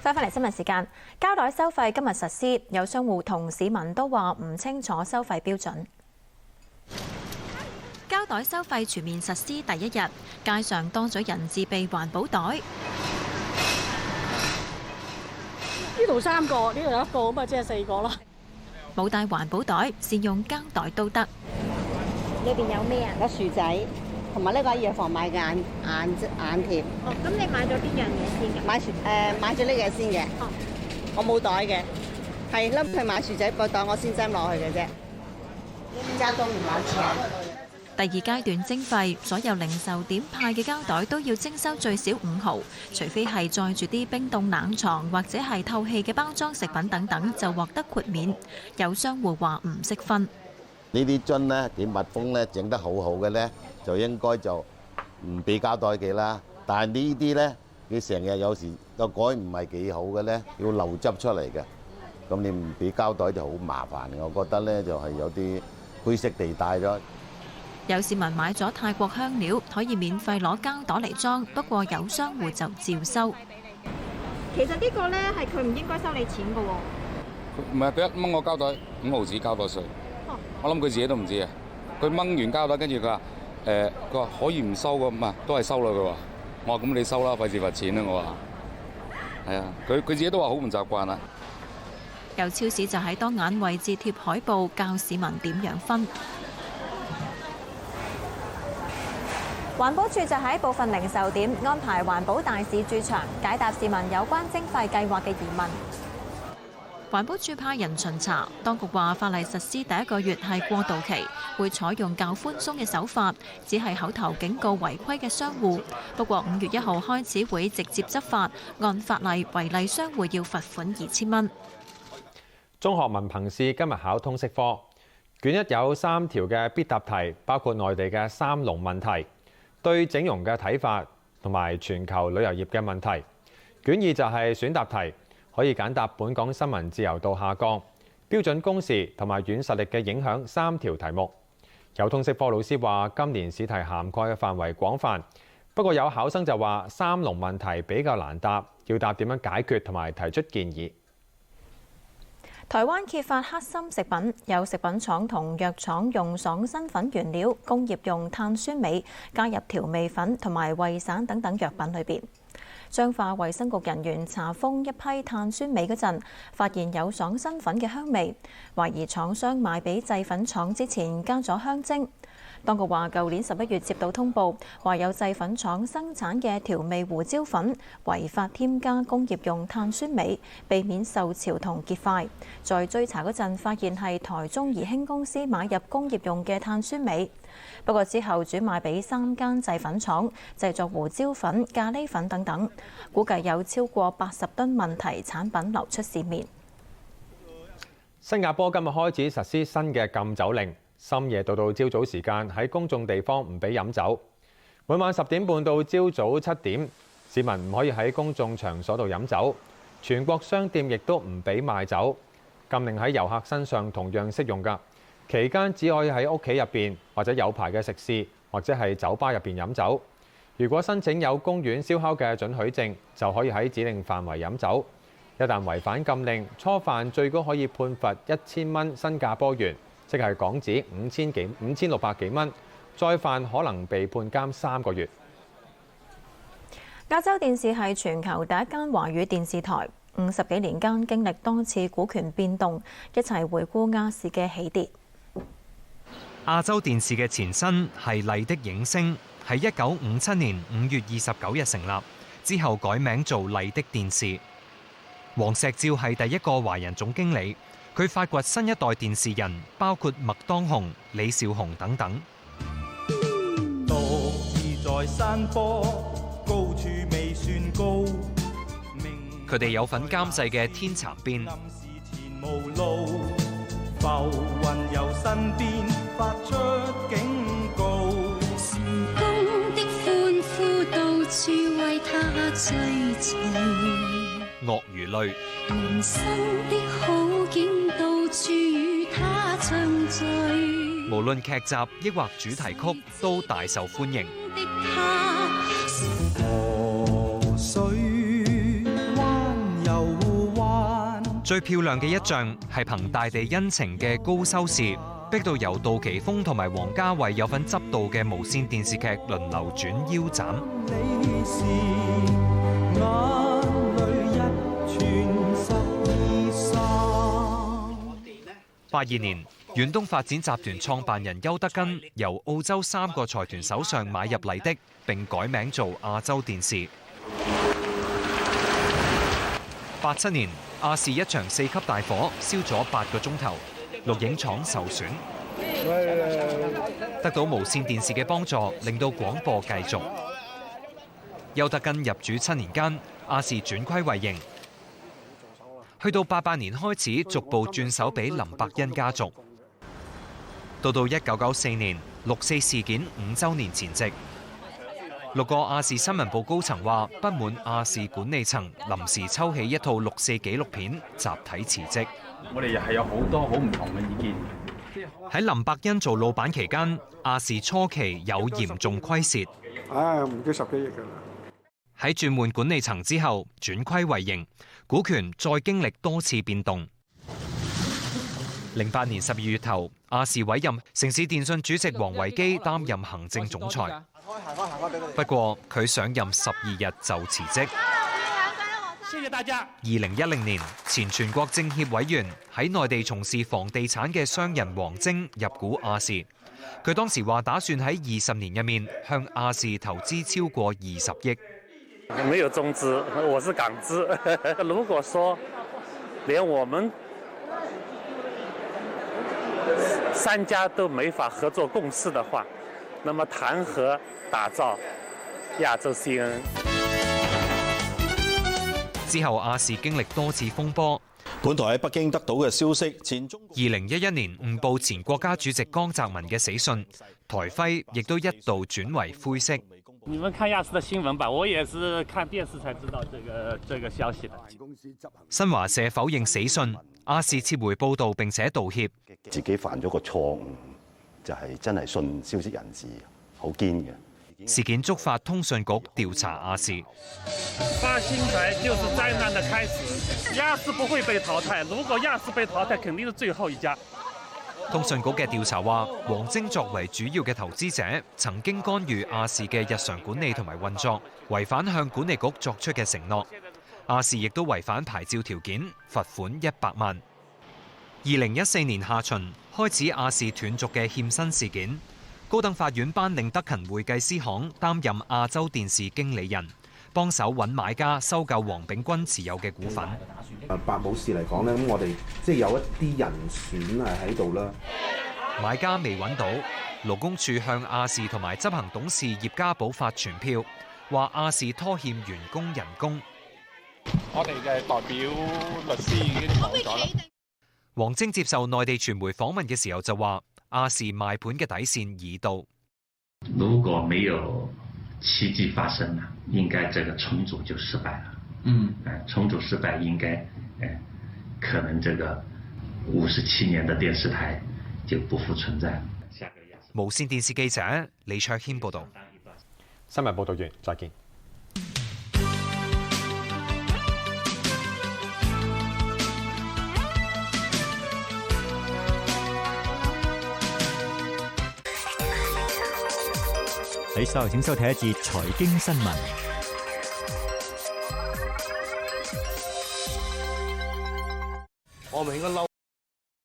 翻返嚟新聞時間，膠袋收費今日實施，有商戶同市民都話唔清楚收費標準。膠袋收費全面實施第一日，街上多咗人自備環保袋。呢度3個，呢度有1個，咁啊即係4個咯。冇帶環保袋，善用膠袋都得。裏邊有咩啊？有薯仔，同埋呢個喺藥房買嘅眼貼。哦，咁你買咗邊樣嘢先嘅？買咗呢個先嘅。哦，我冇袋嘅，係拎去買薯仔個袋，我先斟落去嘅啫。交通唔攞錢。第二階段徵費，所有零售店派嘅膠袋都要徵收最少5毫，除非係載住啲冰凍冷藏或者係透氣嘅包裝食品等等，就獲得豁免。有商戶話唔識分。呢啲樽咧幾密封咧，整得好好嘅咧，就應該就唔俾膠袋嘅啦。但係呢啲咧，佢成日有時個蓋唔係幾好嘅咧，要漏汁出嚟嘅。咁你唔俾膠袋就好麻煩。我覺得咧就係有啲灰色地帶咗。有市民買咗泰國香料，可以免費攞膠袋嚟裝，不過有商戶就照收。其實呢個咧係佢唔應該收你錢嘅喎。唔係佢一掹我膠袋5毫子膠袋稅。我諗佢自己都唔知啊！佢掹完膠袋，跟住佢話佢話可以唔收㗎，唔係都係收啦。佢話我話咁你收啦，費事罰錢啦。我話係啊，佢自己都話好唔習慣啊。有超市就喺當眼位置貼海報，教市民點樣分。環保署就喺部分零售點安排環保大使駐場，解答市民有關徵費計劃嘅疑問。環保署派人巡查，當局話法例實施第1個月係過渡期，會採用較寬鬆嘅手法，只係口頭警告違規嘅商戶。不過5月1號開始會直接執法，按法例違例商戶要罰款2000蚊。中學文憑試今日考通識科，卷1有3條嘅必答題，包括內地嘅3農問題、對整容嘅睇法同埋全球旅遊業嘅問題。卷2就係選答題，可以揀答本港新聞自由度下降、標準工時同埋軟實力嘅影響3條題目。有通識科老師話，今年試題涵蓋嘅範圍廣泛，不過有考生就話3農問題比較難答，要答點樣解決同埋提出建議。台灣揭發黑心食品，有食品廠同藥廠用爽身粉原料、工業用碳酸鎂加入調味粉同埋胃散等等藥品裏邊。彰化衛生局人員查封一批碳酸鎂嗰陣，發現有爽身粉嘅香味，懷疑廠商賣俾製粉廠之前加咗香精。當局話，舊年11月接到通報，話有製粉廠生產嘅調味胡椒粉違法添加工業用碳酸鎂，避免受潮同結塊。在追查嗰陣，發現係台中宜興公司買入工業用嘅碳酸鎂。不過之後轉賣俾3間製粉廠，製作胡椒粉、咖喱粉等等，估計有超過80噸問題產品流出市面。新加坡今日開始實施新嘅禁酒令。深夜到朝早時間喺公眾地方唔俾飲酒，每晚10點半到朝早7點，市民唔可以喺公眾場所度飲酒。全國商店亦都唔俾賣酒，禁令喺遊客身上同樣適用㗎。期間只可以喺屋企入邊或者有牌嘅食肆或者係酒吧入邊飲酒。如果申請有公園燒烤嘅准許證，就可以喺指定範圍飲酒。一旦違反禁令，初犯最高可以判罰1000蚊新加坡元，即係港紙5600幾蚊，再犯可能被判監3個月。亞洲電視係全球第一間華語電視台，50幾年間經歷多次股權變動，一齊回顧亞視嘅起跌。亞洲電視嘅前身係麗的映聲，喺1957年5月29日成立，之後改名做麗的電視。黃石照係第一個華人總經理。佢發掘新一代電視人，包括麥當雄、李兆雄等等。獨自在山坡，高處未算高。佢哋有份監製嘅《天蠶變》。浮雲由身邊發出警告。成功的歡呼到處為他追隨。鱷魚淚。人生的好景到處與他暢聚。無論劇集抑或主題曲都大受歡迎。河水彎柔最漂亮嘅一仗係憑大地恩情嘅高收視，逼到由杜琪峰同埋王家衛有份執導嘅無線電視劇輪流轉腰斬。82年，遠東發展集團創辦人邱德根由澳洲3個財團手上買入麗的，並改名做亞洲電視。87年，亞視一場4級大火，燒咗8個鐘頭，錄影廠受損。得到無線電視嘅幫助，令到廣播繼續。邱德根入主7年間，亞視轉虧為盈。去到88年開始，逐步轉手俾林百欣家族。到1994年6·4事件5週年前夕，6個亞視新聞部高層話不滿亞視管理層臨時抽起一套6·4紀錄片，集體辭職。我哋係有好多好唔同嘅意見。喺林百欣做老闆期間，亞視初期有嚴重虧蝕。唔夠10幾億㗎啦。喺轉換管理層之後，轉虧為盈，股權再經歷多次變動。08年12月頭，亞視委任城市電訊主席王維基擔任行政總裁。不過佢上任12日就辭職。謝謝大家。2010年，前全國政協委員喺內地從事房地產嘅商人王征入股亞視。佢當時話打算喺20年入面向亞視投資超過20億。沒有中資，我是港資。如果說連我們3家都沒法合作共事的話，那麼談何打造亞洲 CNN？ 之後亞視經歷多次風波。本台喺北京得到嘅消息，前中2011年誤報前國家主席江澤民嘅死訊，台徽亦都一度轉為灰色。你們看亞視的新聞吧，我也是看電視才知道這個消息的。新華社否認死訊，亞視撤回報導並且道歉。自己犯咗個錯誤，就係真係信消息人士，好堅嘅。事件觸發通訊局調查亞視。發新台就是災難的開始，亞視不會被淘汰。如果亞視被淘汰，肯定是最後一家。通訊局嘅調查話，王征作為主要嘅投資者，曾經干預亞視嘅日常管理同埋運作，違反向管理局作出嘅承諾。亞視亦都違反牌照條件，罰款100萬。2014年下旬開始亞視斷續嘅欠薪事件，高等法院頒令德勤會計師行擔任亞洲電視經理人，幫手揾買家收購黃炳坤持有嘅股份。白武士嚟講咧，咁我哋即係有一啲人選係喺度啦。買家未揾到，勞工處向亞視同埋執行董事葉家寶發傳票，話亞視拖欠員工人工。我哋嘅代表律師已經講咗啦。王征接受內地傳媒訪問嘅時候就話，亞視賣盤嘅底線已到。如果沒有奇蹟發生了，應該這個重組就失敗了。重組失敗應該，可能這個57年的電視台就不復存在。無線電視記者李卓軒報導。新聞報導完，再見。喺稍後請收睇一節財經新聞。我咪應該嬲。